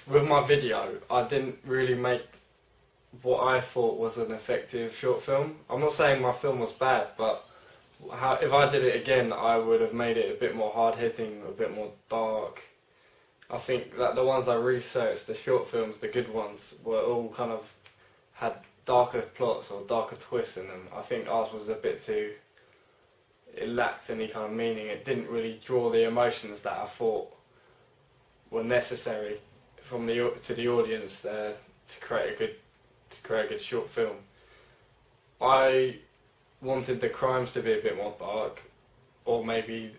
with my video, I didn't really make what I thought was an effective short film. I'm not saying my film was bad, but if I did it again, I would have made it a bit more hard-hitting, a bit more dark. I think that the ones I researched, the short films, the good ones, were all kind of had darker plots or darker twists in them. I think ours was a bit too... It lacked any kind of meaning. It didn't really draw the emotions that I thought were necessary from to the audience to create a good short film. I wanted the crimes to be a bit more dark, or maybe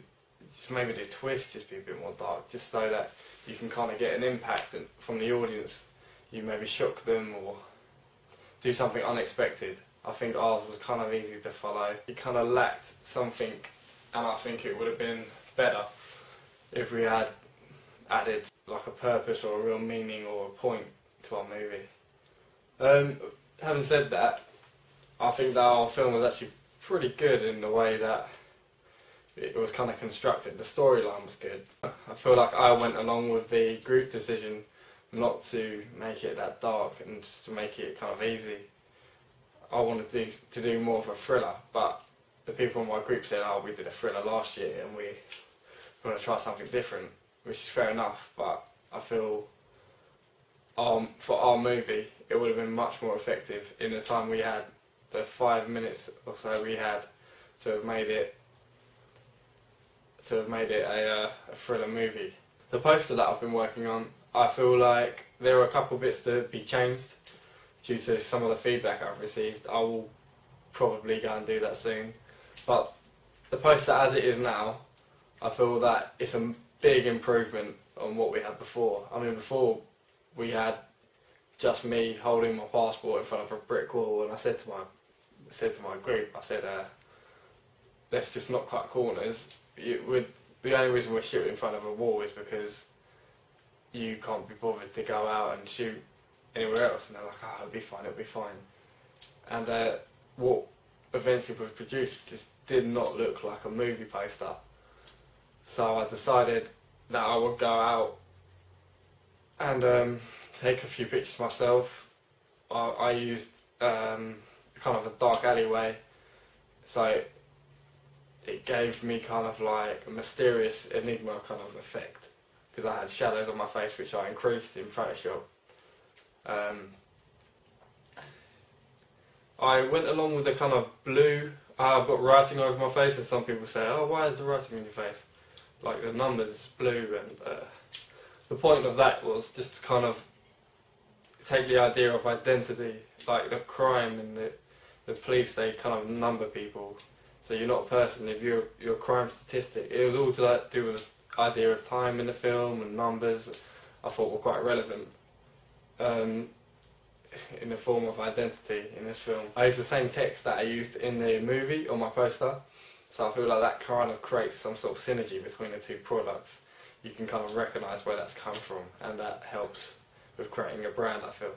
the twist just be a bit more dark, just so that you can kind of get an impact from the audience. You maybe shock them or do something unexpected. I think ours was kind of easy to follow. It kind of lacked something, and I think it would have been better if we had added like a purpose or a real meaning or a point to our movie. Having said that, I think that our film was actually pretty good in the way that it was kind of constructed. The storyline was good. I feel like I went along with the group decision not to make it that dark and just to make it kind of easy. I wanted to do more of a thriller, but the people in my group said, oh, we did a thriller last year and we want to try something different, which is fair enough, but I feel for our movie it would have been much more effective in the time we had, the 5 minutes or so we had, to have made it a thriller movie. The poster that I've been working on, I feel like there are a couple bits to be changed due to some of the feedback I've received. I will probably go and do that soon. But the poster as it is now, I feel that it's a big improvement on what we had before. I mean, before we had just me holding my passport in front of a brick wall, and I said to my group, I said, let's just not cut corners. The only reason we're shooting in front of a wall is because you can't be bothered to go out and shoot anywhere else. And they're like, oh, it'll be fine. And what eventually was produced just did not look like a movie poster. So I decided that I would go out and take a few pictures myself. I used kind of a dark alleyway, so it gave me kind of like a mysterious enigma kind of effect, because I had shadows on my face which I increased in Photoshop. I went along with the kind of blue. I've got writing over my face, and some people say, oh, why is the writing on your face? Like the numbers blue, and the point of that was just to kind of take the idea of identity, like the crime and the police, they kind of number people. So you're not a person, if you're a crime statistic. It was all to do with the idea of time in the film and numbers. I thought were quite relevant in the form of identity in this film. I used the same text that I used in the movie on my poster, so I feel like that kind of creates some sort of synergy between the two products. You can kind of recognise where that's come from, and that helps with creating a brand, I feel.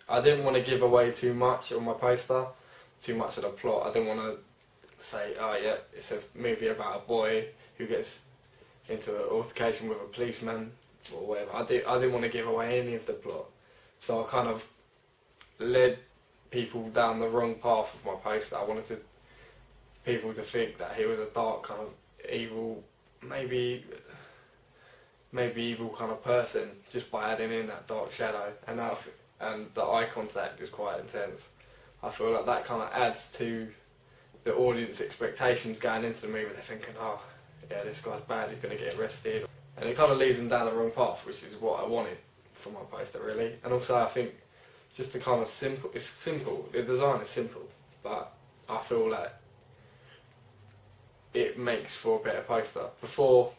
I didn't want to give away too much on my poster, too much of the plot. I didn't want to say, oh yeah, it's a movie about a boy who gets into an altercation with a policeman or whatever. I didn't want to give away any of the plot, so I kind of led people down the wrong path with my poster. I wanted people to think that he was a dark kind of evil, maybe evil kind of person, just by adding in that dark shadow, and the eye contact is quite intense. I feel like that kind of adds to the audience expectations going into the movie. They're thinking, oh yeah, this guy's bad, he's going to get arrested, and it kind of leads them down the wrong path, which is what I wanted from my poster, really. And also I think just the kind of it's simple, the design is simple, but I feel like it makes for a better poster. Before,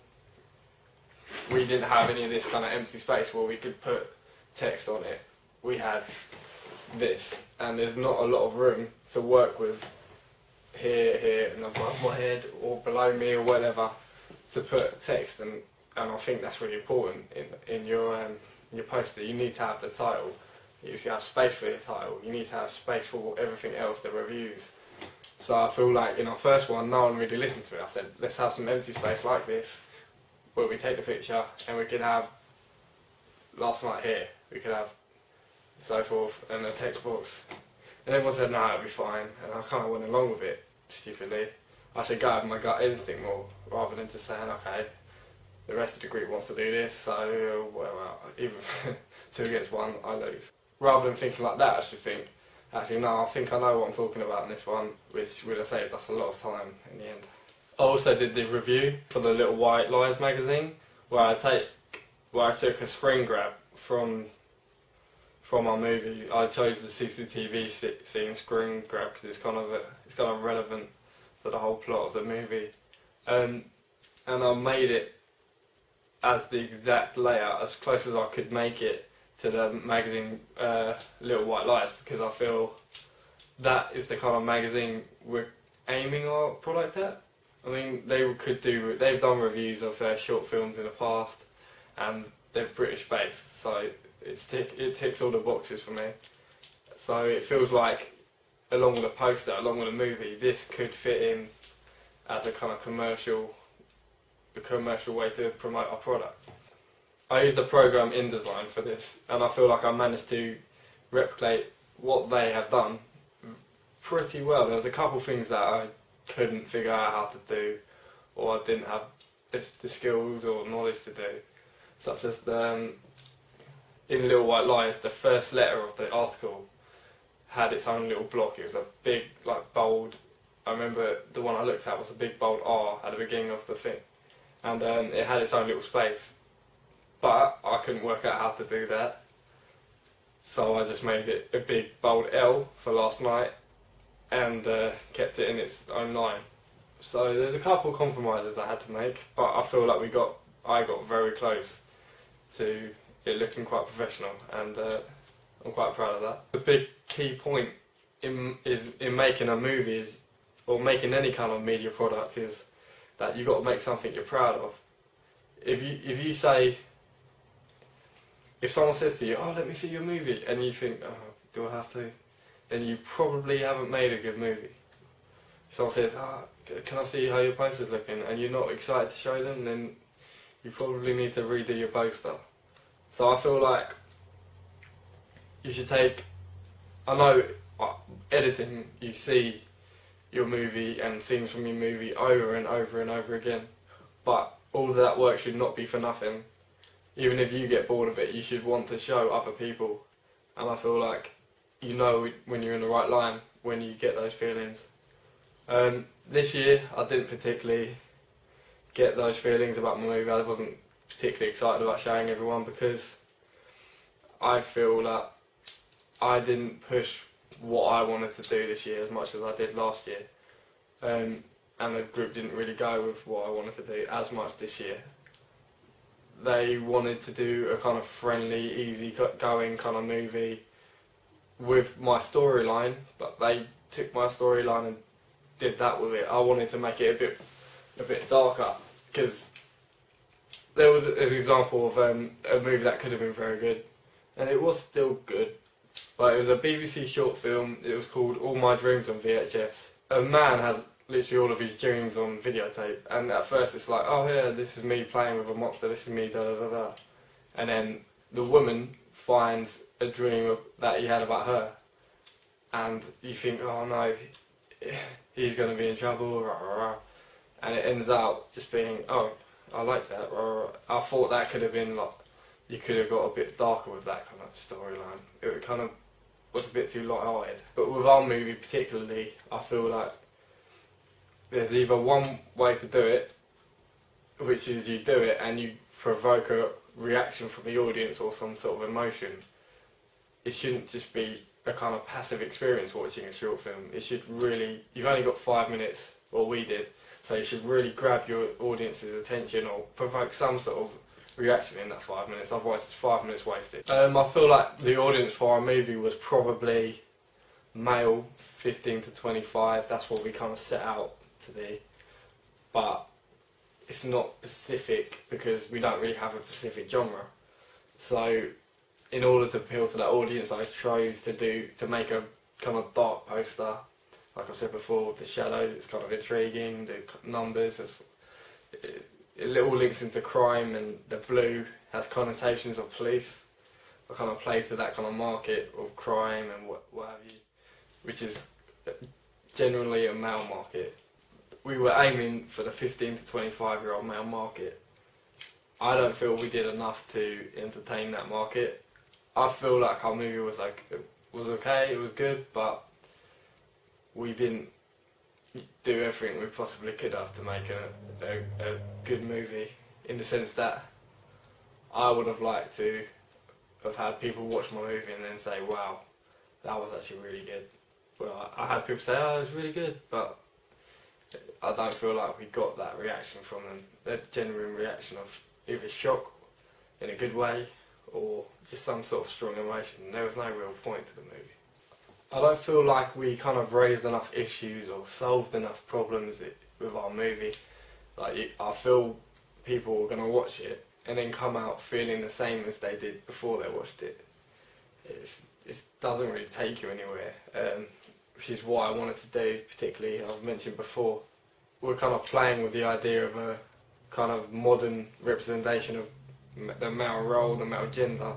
we didn't have any of this kind of empty space where we could put text on it. We had this, and there's not a lot of room to work with here and above my head or below me or whatever to put text, and I think that's really important in your poster. You need to have the title. You should have space for your title. You need to have space for everything else, the reviews. So I feel like in our first one, no one really listened to it. I said, let's have some empty space like this, where we take the picture and we can have last night here, we could have, so forth, and a text box. And everyone said, no, it'll be fine, and I kind of went along with it, stupidly. I should go with my gut instinct more, rather than just saying, okay, the rest of the group wants to do this, so, well, even 2 against 1, I lose. Rather than thinking like that, I should think, actually, no, I think I know what I'm talking about in this one, which would have saved us a lot of time in the end. I also did the review for the Little White Lies magazine, where I took a screen grab from our movie. I chose the CCTV scene screen grab because it's kind of relevant to the whole plot of the movie, and I made it as the exact layout, as close as I could make it to the magazine Little White Lies, because I feel that is the kind of magazine we're aiming our product at. I mean, they've done reviews of their short films in the past, and they're British based, so it ticks all the boxes for me. So it feels like, along with the poster, along with the movie, this could fit in as a kind of commercial way to promote our product. I used the program InDesign for this, and I feel like I managed to replicate what they have done pretty well. There was a couple of things that I couldn't figure out how to do, or I didn't have the skills or knowledge to do, such as in Little White Lies, the first letter of the article had its own little block. It was a big, like, bold, I remember the one I looked at was a big bold R at the beginning of the thing, and it had its own little space, but I couldn't work out how to do that, so I just made it a big bold L for last night, and kept it in its own line. So there's a couple of compromises I had to make, but I feel like I got very close to it looking quite professional, and I'm quite proud of that. The big key point in making a movie or making any kind of media product is that you've got to make something you're proud of. If someone says to you, oh, let me see your movie, and you think, oh, do I have to? Then you probably haven't made a good movie. If someone says, oh, can I see how your poster's looking, and you're not excited to show them, then you probably need to redo your poster. So I feel like you should take, I know editing, you see your movie and scenes from your movie over and over and over again, but all of that work should not be for nothing. Even if you get bored of it, you should want to show other people, and I feel like you know when you're in the right line when you get those feelings. This year I didn't particularly get those feelings about my movie. I wasn't particularly excited about showing everyone because I feel that I didn't push what I wanted to do this year as much as I did last year, and the group didn't really go with what I wanted to do as much this year. They wanted to do a kind of friendly, easy-going kind of movie with my storyline, but they took my storyline and did that with it. I wanted to make it a bit darker, because there was an example of a movie that could have been very good, and it was still good, but it was a BBC short film. It was called All My Dreams on VHS. A man has literally all of his dreams on videotape, and at first it's like, oh yeah, this is me playing with a monster, this is me, da da da da, and then the woman finds a dream that he had about her, and you think, oh no, he's going to be in trouble, rah, rah, rah. And it ends out just being, oh, I like that, rah, rah. I thought that could have been like, you could have got a bit darker with that kind of storyline. It kind of was a bit too light-hearted. But with our movie particularly, I feel like there's either one way to do it, which is you do it and you provoke a reaction from the audience or some sort of emotion. It shouldn't just be a kind of passive experience watching a short film. It should really, you've only got 5 minutes, or we did, so you should really grab your audience's attention or provoke some sort of reaction in that 5 minutes, otherwise it's 5 minutes wasted. I feel like the audience for our movie was probably male, 15 to 25, that's what we kind of set out to be, but it's not specific because we don't really have a specific genre. So in order to appeal to that audience, I chose to make a kind of dark poster. Like I've said before, with the shadows, it's kind of intriguing, the numbers, it all links into crime, and the blue has connotations of police. I kind of play to that kind of market of crime and what have you, which is generally a male market. We were aiming for the 15 to 25-year-old male market. I don't feel we did enough to entertain that market. I feel like our movie was okay, it was good, but we didn't do everything we possibly could have to make a good movie, in the sense that I would have liked to have had people watch my movie and then say, wow, that was actually really good. Well, I had people say, oh, it was really good, but I don't feel like we got that reaction from them, that genuine reaction of either shock in a good way or just some sort of strong emotion. There was no real point to the movie. I don't feel like we kind of raised enough issues or solved enough problems with our movie. Like, I feel people are going to watch it and then come out feeling the same as they did before they watched it. It doesn't really take you anywhere, which is what I wanted to do. Particularly, I've mentioned before, we're kind of playing with the idea of a kind of modern representation of the male role, the male gender,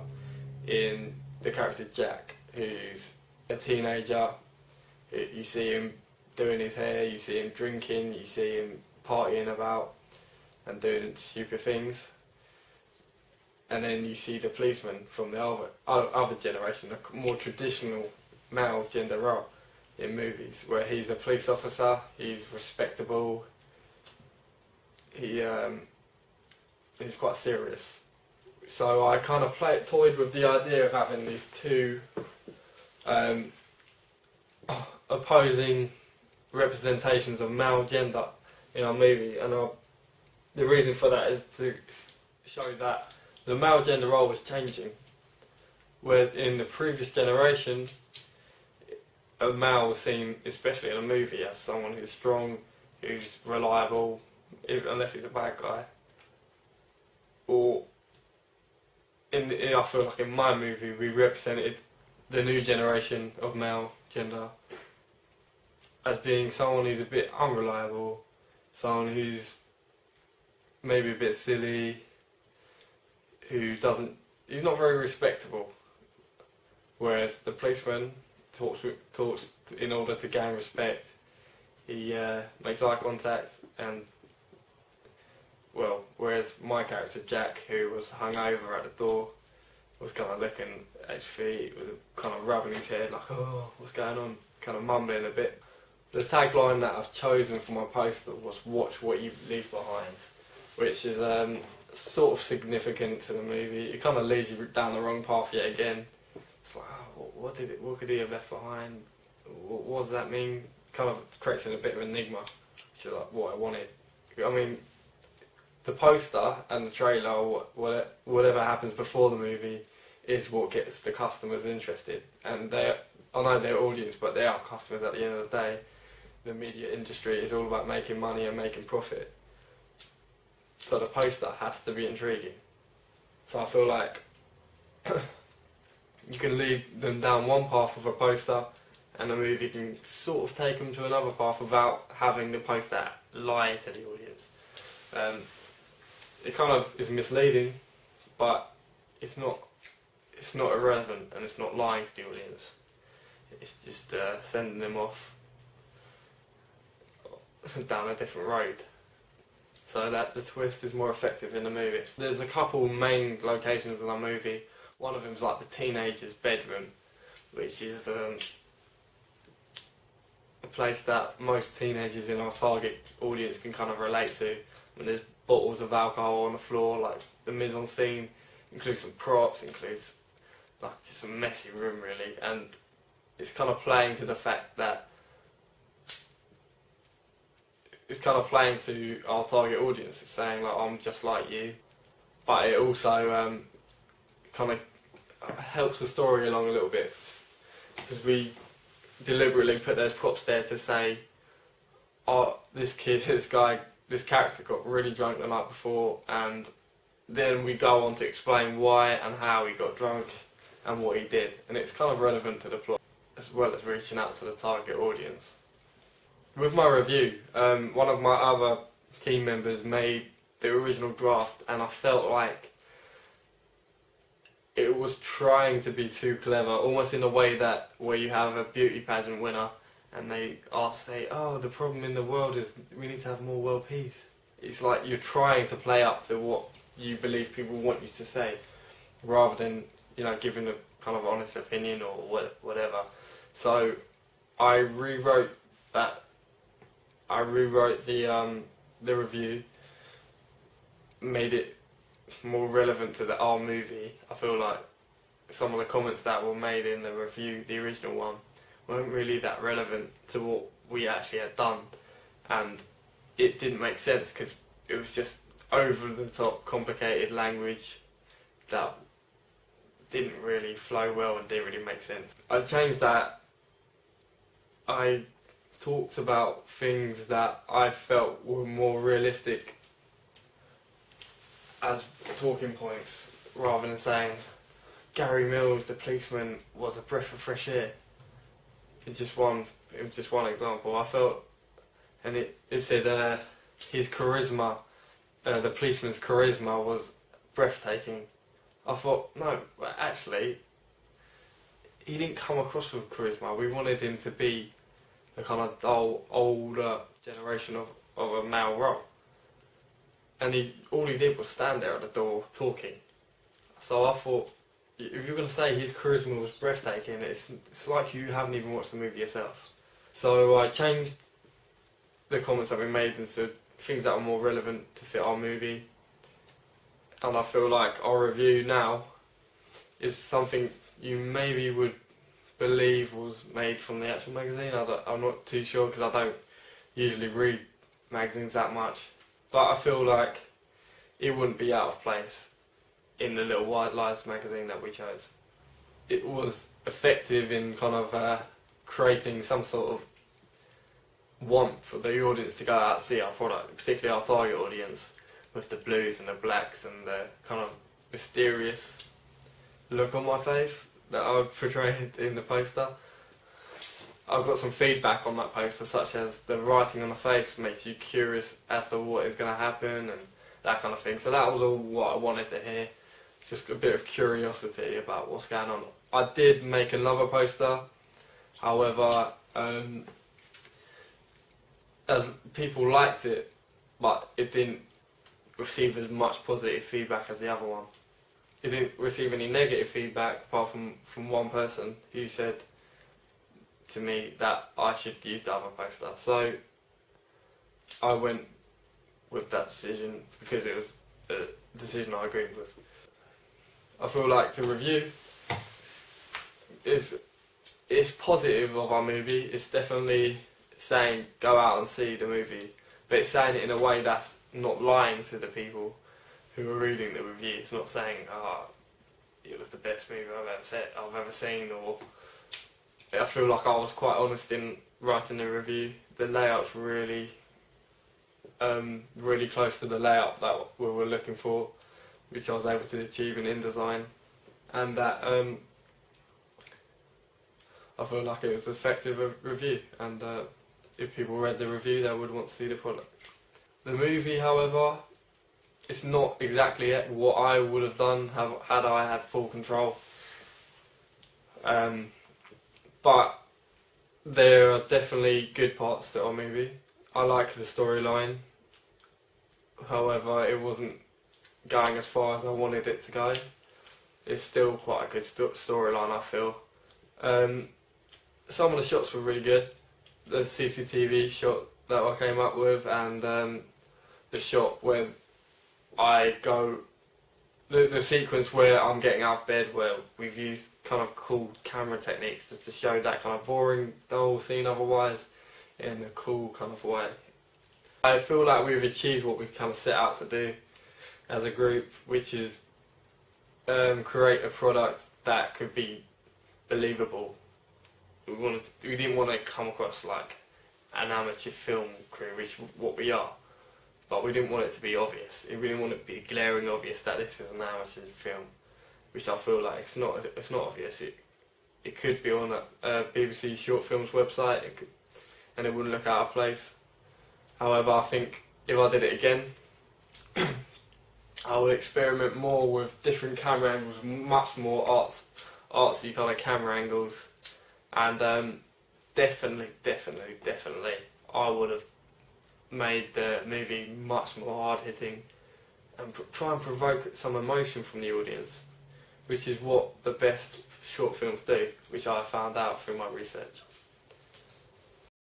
in the character Jack, who's a teenager. You see him doing his hair, you see him drinking, you see him partying about and doing stupid things. And then you see the policeman from the other generation, a more traditional male gender role in movies, where he's a police officer, he's respectable, he's quite serious. So I kind of toyed with the idea of having these two opposing representations of male gender in our movie, and the reason for that is to show that the male gender role was changing. Where in the previous generation, a male was seen, especially in a movie, as someone who's strong, who's reliable, unless he's a bad guy. Or I feel like in my movie we represented the new generation of male gender as being someone who's a bit unreliable, someone who's maybe a bit silly, he's not very respectable. Whereas the policeman talks in order to gain respect. He makes eye contact, and whereas my character Jack, who was hungover at the door, was kind of looking at his feet, was kind of rubbing his head like, oh, what's going on, kind of mumbling a bit. The tagline that I've chosen for my poster was "Watch what you leave behind," which is sort of significant to the movie. It kind of leads you down the wrong path yet again. It's like, oh, what could he have left behind? What does that mean? Kind of creates a bit of an enigma, which is like what I wanted. I mean, the poster and the trailer, or whatever happens before the movie, is what gets the customers interested. And I know they're audience, but they are customers at the end of the day. The media industry is all about making money and making profit. So the poster has to be intriguing. So I feel like you can lead them down one path with a poster, and the movie can sort of take them to another path without having the poster lie to the audience. It kind of is misleading, but it's not irrelevant, and it's not lying to the audience. It's just sending them off down a different road, so that the twist is more effective in the movie. There's a couple main locations in our movie. One of them is like the teenager's bedroom, which is a place that most teenagers in our target audience can kind of relate to. When there's bottles of alcohol on the floor, like the mise-en-scene includes some props, includes like just a messy room really, and it's kind of playing to the fact that it's kind of playing to our target audience. It's saying like, I'm just like you, but it also kind of helps the story along a little bit, because we deliberately put those props there to say, oh, this character got really drunk the night before, and then we go on to explain why and how he got drunk and what he did, and it's kind of relevant to the plot as well as reaching out to the target audience. With my review, one of my other team members made the original draft, and I felt like it was trying to be too clever, almost in a way that where you have a beauty pageant winner and they say, oh, the problem in the world is we need to have more world peace. It's like you're trying to play up to what you believe people want you to say, rather than, you know, giving a kind of honest opinion or whatever. So I rewrote that. I rewrote the review, made it more relevant to our movie. I feel like some of the comments that were made in the review, the original one, weren't really that relevant to what we actually had done, and it didn't make sense because it was just over the top complicated language that didn't really flow well and didn't really make sense. I changed that. I talked about things that I felt were more realistic as talking points, rather than saying Gary Mills, the policeman, was a breath of fresh air. It was just one example. I felt, and it said his charisma, the policeman's charisma was breathtaking. I thought, no, actually, he didn't come across with charisma. We wanted him to be the kind of dull, older generation of a male role. And all he did was stand there at the door talking. So I thought, if you're going to say his charisma was breathtaking, it's like you haven't even watched the movie yourself. So I changed the comments that we made into things that are more relevant to fit our movie. And I feel like our review now is something you maybe would believe was made from the actual magazine. I'm not too sure because I don't usually read magazines that much. But I feel like it wouldn't be out of place in the little White Lies magazine that we chose. It was effective in kind of creating some sort of want for the audience to go out and see our product, particularly our target audience, with the blues and the blacks and the kind of mysterious look on my face that I portrayed in the poster. I've got some feedback on that poster, such as the writing on the face makes you curious as to what is going to happen and that kind of thing. So that was all what I wanted to hear. It's just a bit of curiosity about what's going on. I did make another poster, however, as people liked it, but it didn't receive as much positive feedback as the other one. It didn't receive any negative feedback apart from one person who said to me that I should use the other poster. So I went with that decision because it was a decision I agreed with. I feel like the review is positive of our movie. It's definitely saying go out and see the movie, but it's saying it in a way that's not lying to the people who are reading the review. It's not saying, oh, it was the best movie I've ever seen, or I feel like I was quite honest in writing the review. The layout's really close to the layout that we were looking for, which I was able to achieve in InDesign, and that I feel like it was an effective review, and if people read the review they would want to see the product. The movie, however, it's not exactly what I would have done had I had full control. But there are definitely good parts to our movie. I like the storyline. However, it wasn't going as far as I wanted it to go. It's still quite a good storyline, I feel. Some of the shots were really good. The CCTV shot that I came up with, and the shot where I go, the sequence where I'm getting out of bed, where we've used kind of cool camera techniques just to show that kind of boring, dull scene otherwise in a cool kind of way. I feel like we've achieved what we've kind of set out to do as a group, which is create a product that could be believable. We didn't want to come across like an amateur film crew, which is what we are. But we didn't want it to be obvious. We didn't want it to be glaring obvious that this is an amateur film, which I feel like it's not obvious. It could be on a BBC Short Films website, and it wouldn't look out of place. However, I think if I did it again, I would experiment more with different camera angles, much more artsy kind of camera angles, and definitely, I would have made the movie much more hard-hitting and try and provoke some emotion from the audience, which is what the best short films do, which I found out through my research.